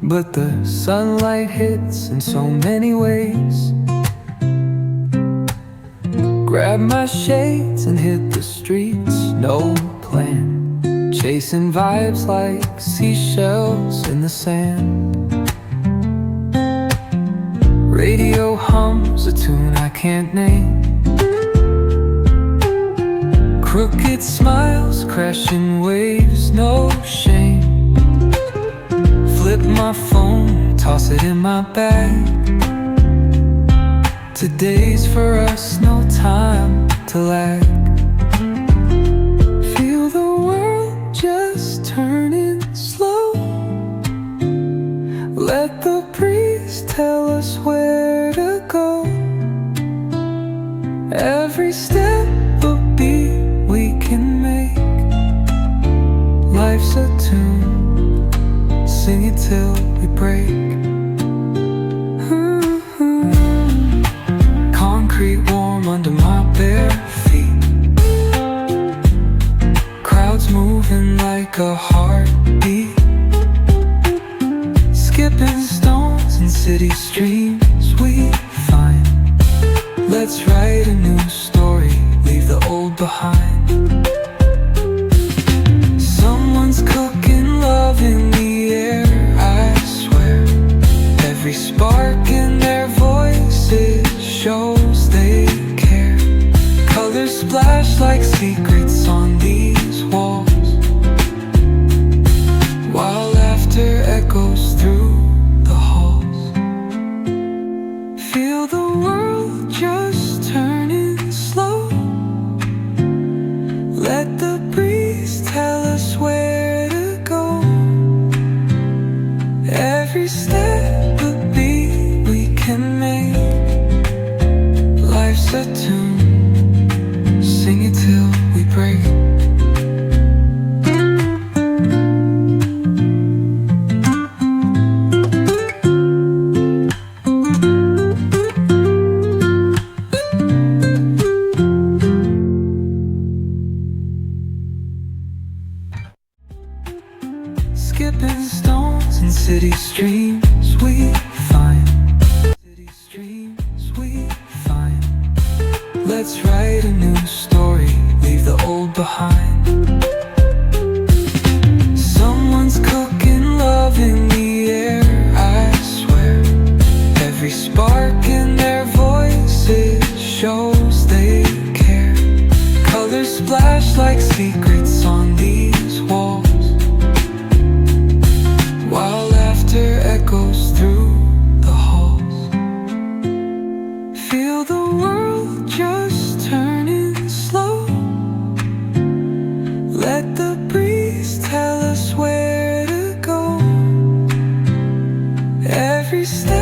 but the sunlight hits in so many ways. Grab my shades and hit the streets, no plan, chasing vibes like seashells in the sand. Radio hums a tune I can't name. Crooked smiles, crashing waves, no shame. Flip my phone, toss it in my bag. Today's for us, no time to lag. Feel the world just turning slow. Let the breeze tell us where to go. Every step a beat we can make. Life's a tune, sing it till we break. Concrete warm under my bare feet. Crowds moving like a heartbeat. Skipping stones in city streams we find. Let's write a new story, leave the old behind. Someone's cooking love in the air, I swear. Every spark in their voices shows they care. Colors splash like secrets on these walls, while laughter echoes through the halls. Feel the world just turning slow. Let the breeze tell us where to go. Every step a beat we can make. Life's a tune, sing it till we break. Skipping stones in city streams we find. City streams we find. Let's write a new story, leave the old behind. Someone's cooking love in the air, I swear. Every spark in their voices shows they care. Colors splash like secrets on these walls, while laughter echoes through the halls. Feel the world just turning slow. Let the breeze tell us where to go. Every step